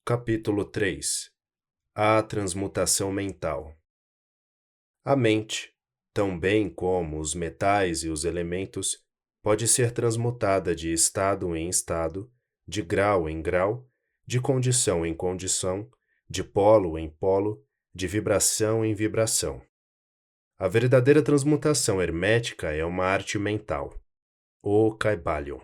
Capítulo 3. A transmutação mental. A mente, tão bem como os metais e os elementos, pode ser transmutada de estado em estado, de grau em grau, de condição em condição, de polo em polo, de vibração em vibração. A verdadeira transmutação hermética é uma arte mental, o Kybalion.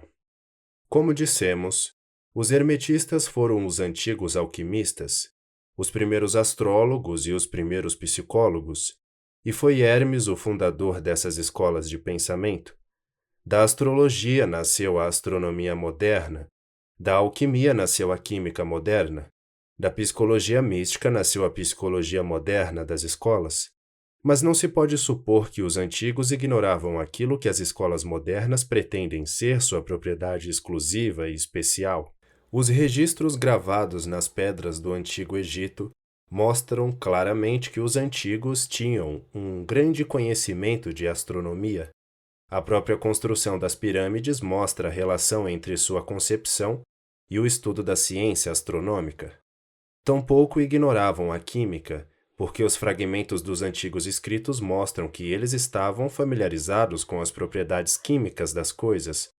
Como dissemos, os hermetistas foram os antigos alquimistas, os primeiros astrólogos e os primeiros psicólogos, e foi Hermes o fundador dessas escolas de pensamento. Da astrologia nasceu a astronomia moderna, da alquimia nasceu a química moderna, da psicologia mística nasceu a psicologia moderna das escolas. Mas não se pode supor que os antigos ignoravam aquilo que as escolas modernas pretendem ser sua propriedade exclusiva e especial. Os registros gravados nas pedras do Antigo Egito mostram claramente que os antigos tinham um grande conhecimento de astronomia. A própria construção das pirâmides mostra a relação entre sua concepção e o estudo da ciência astronômica. Tampouco ignoravam a química, porque os fragmentos dos antigos escritos mostram que eles estavam familiarizados com as propriedades químicas das coisas.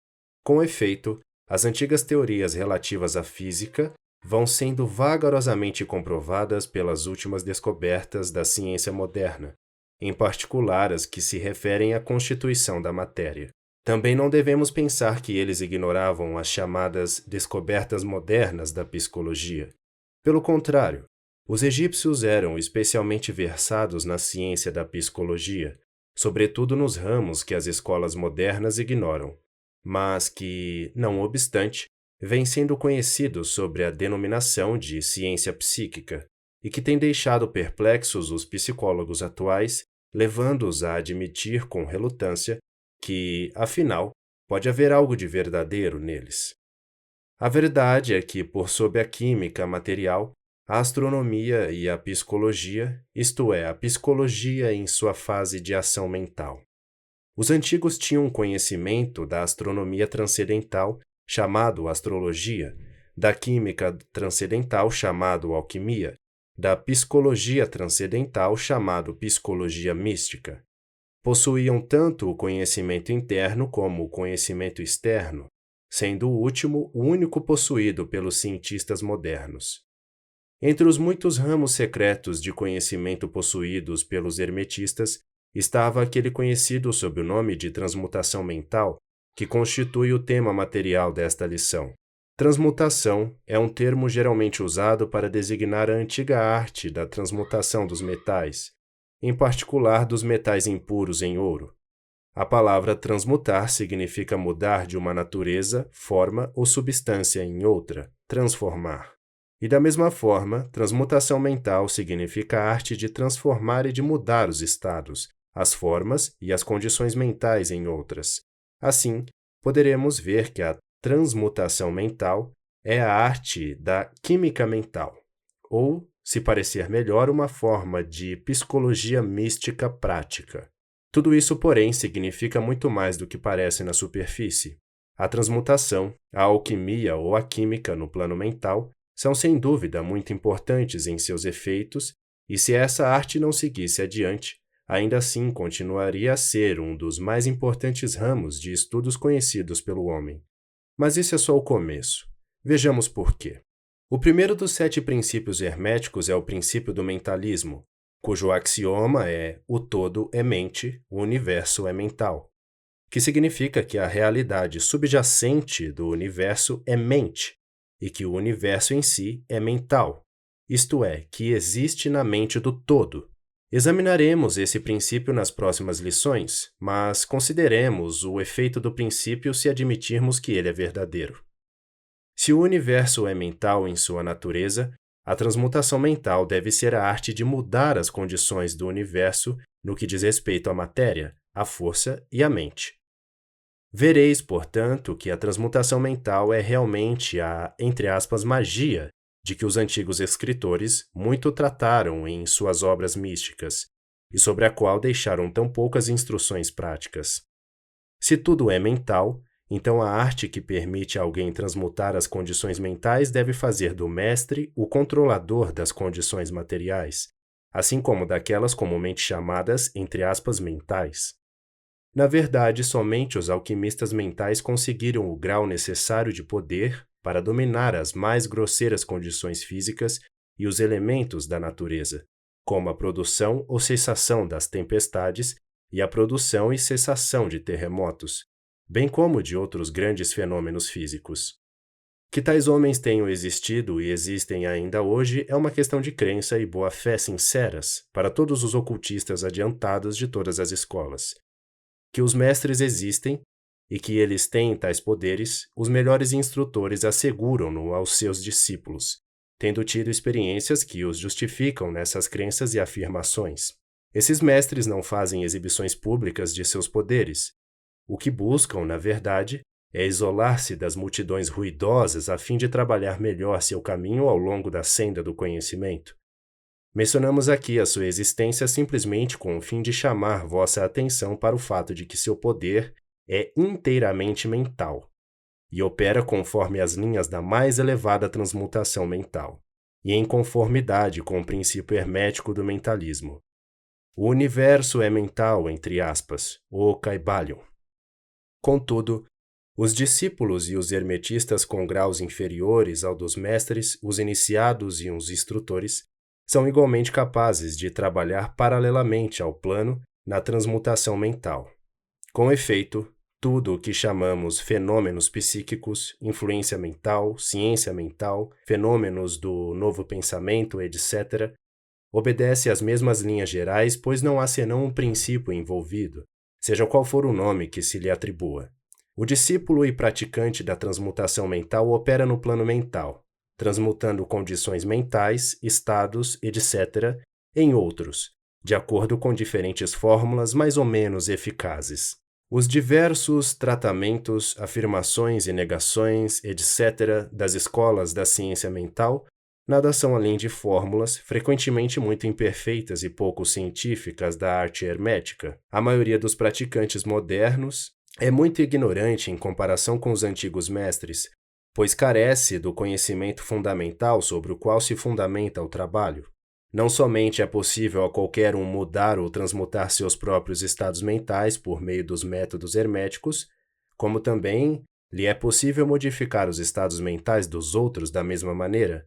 Com efeito, as antigas teorias relativas à física vão sendo vagarosamente comprovadas pelas últimas descobertas da ciência moderna, em particular as que se referem à constituição da matéria. Também não devemos pensar que eles ignoravam as chamadas descobertas modernas da psicologia. Pelo contrário, os egípcios eram especialmente versados na ciência da psicologia, sobretudo nos ramos que as escolas modernas ignoram, mas que, não obstante, vêm sendo conhecidos sob a denominação de ciência psíquica, e que tem deixado perplexos os psicólogos atuais, levando-os a admitir com relutância que, afinal, pode haver algo de verdadeiro neles. A verdade é que, por sob a química material, a astronomia e a psicologia, isto é, a psicologia em sua fase de ação mental. Os antigos tinham conhecimento da astronomia transcendental, chamado astrologia, da química transcendental, chamado alquimia, da psicologia transcendental, chamado psicologia mística. Possuíam tanto o conhecimento interno como o conhecimento externo, sendo o último o único possuído pelos cientistas modernos. Entre os muitos ramos secretos de conhecimento possuídos pelos hermetistas, estava aquele conhecido sob o nome de transmutação mental, que constitui o tema material desta lição. Transmutação é um termo geralmente usado para designar a antiga arte da transmutação dos metais, em particular dos metais impuros em ouro. A palavra transmutar significa mudar de uma natureza, forma ou substância em outra, transformar. E da mesma forma, transmutação mental significa a arte de transformar e de mudar os estados, as formas e as condições mentais em outras. Assim, poderemos ver que a transmutação mental é a arte da química mental, ou, se parecer melhor, uma forma de psicologia mística prática. Tudo isso, porém, significa muito mais do que parece na superfície. A transmutação, a alquimia ou a química no plano mental são sem dúvida muito importantes em seus efeitos, e se essa arte não seguisse adiante, ainda assim continuaria a ser um dos mais importantes ramos de estudos conhecidos pelo homem. Mas isso é só o começo. Vejamos por quê. O primeiro dos 7 princípios herméticos é o princípio do mentalismo, cujo axioma é o todo é mente, o universo é mental, que significa que a realidade subjacente do universo é mente, e que o universo em si é mental, isto é, que existe na mente do todo. Examinaremos esse princípio nas próximas lições, mas consideremos o efeito do princípio se admitirmos que ele é verdadeiro. Se o universo é mental em sua natureza, a transmutação mental deve ser a arte de mudar as condições do universo no que diz respeito à matéria, à força e à mente. Vereis, portanto, que a transmutação mental é realmente a, entre aspas, magia de que os antigos escritores muito trataram em suas obras místicas, e sobre a qual deixaram tão poucas instruções práticas. Se tudo é mental, Então, a arte que permite a alguém transmutar as condições mentais deve fazer do mestre o controlador das condições materiais, assim como daquelas comumente chamadas, entre aspas, mentais. Na verdade, somente os alquimistas mentais conseguiram o grau necessário de poder para dominar as mais grosseiras condições físicas e os elementos da natureza, como a produção ou cessação das tempestades e a produção e cessação de terremotos, bem como de outros grandes fenômenos físicos. Que tais homens tenham existido e existem ainda hoje é uma questão de crença e boa-fé sinceras para todos os ocultistas adiantados de todas as escolas. Que os mestres existem e que eles têm tais poderes, os melhores instrutores asseguram-no aos seus discípulos, tendo tido experiências que os justificam nessas crenças e afirmações. Esses mestres não fazem exibições públicas de seus poderes. O que buscam, na verdade, é isolar-se das multidões ruidosas a fim de trabalhar melhor seu caminho ao longo da senda do conhecimento. Mencionamos aqui a sua existência simplesmente com o fim de chamar vossa atenção para o fato de que seu poder é inteiramente mental e opera conforme as linhas da mais elevada transmutação mental, e em conformidade com o princípio hermético do mentalismo. O universo é mental, entre aspas, o Kybalion. Contudo, os discípulos e os hermetistas com graus inferiores ao dos mestres, os iniciados e os instrutores, são igualmente capazes de trabalhar paralelamente ao plano na transmutação mental. Com efeito, tudo o que chamamos fenômenos psíquicos, influência mental, ciência mental, fenômenos do novo pensamento, etc., obedece às mesmas linhas gerais, pois não há senão um princípio envolvido, seja qual for o nome que se lhe atribua. O discípulo e praticante da transmutação mental opera no plano mental, transmutando condições mentais, estados, etc., em outros, de acordo com diferentes fórmulas mais ou menos eficazes. Os diversos tratamentos, afirmações e negações, etc., das escolas da ciência mental nada são além de fórmulas, frequentemente muito imperfeitas e pouco científicas da arte hermética. A maioria dos praticantes modernos é muito ignorante em comparação com os antigos mestres, pois carece do conhecimento fundamental sobre o qual se fundamenta o trabalho. Não somente é possível a qualquer um mudar ou transmutar seus próprios estados mentais por meio dos métodos herméticos, como também lhe é possível modificar os estados mentais dos outros da mesma maneira,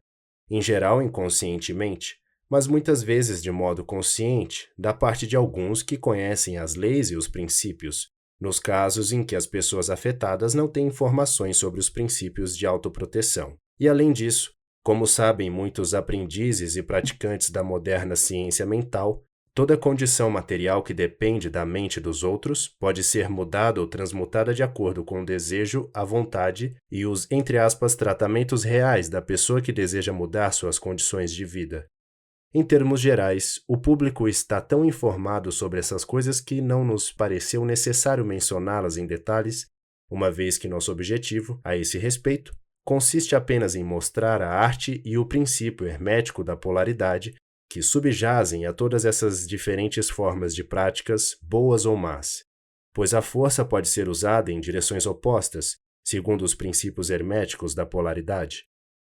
em geral inconscientemente, mas muitas vezes de modo consciente, da parte de alguns que conhecem as leis e os princípios, nos casos em que as pessoas afetadas não têm informações sobre os princípios de autoproteção. E além disso, como sabem muitos aprendizes e praticantes da moderna ciência mental, toda condição material que depende da mente dos outros pode ser mudada ou transmutada de acordo com o desejo, a vontade e os, entre aspas, tratamentos reais da pessoa que deseja mudar suas condições de vida. Em termos gerais, o público está tão informado sobre essas coisas que não nos pareceu necessário mencioná-las em detalhes, uma vez que nosso objetivo, a esse respeito, consiste apenas em mostrar a arte e o princípio hermético da polaridade que subjazem a todas essas diferentes formas de práticas, boas ou más, pois a força pode ser usada em direções opostas, segundo os princípios herméticos da polaridade.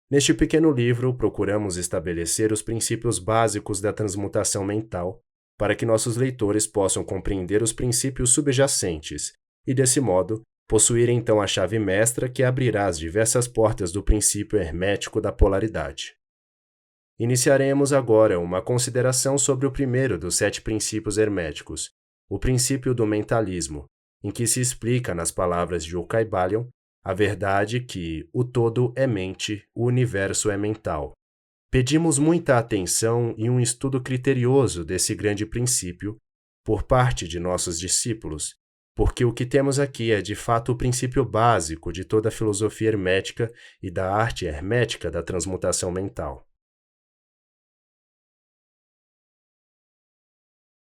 Neste pequeno livro, procuramos estabelecer os princípios básicos da transmutação mental, para que nossos leitores possam compreender os princípios subjacentes e, desse modo, possuir então a chave mestra que abrirá as diversas portas do princípio hermético da polaridade. Iniciaremos agora uma consideração sobre o primeiro dos 7 princípios herméticos, o princípio do mentalismo, em que se explica nas palavras de Kybalion a verdade que o todo é mente, o universo é mental. Pedimos muita atenção e um estudo criterioso desse grande princípio por parte de nossos discípulos, porque o que temos aqui é de fato o princípio básico de toda a filosofia hermética e da arte hermética da transmutação mental.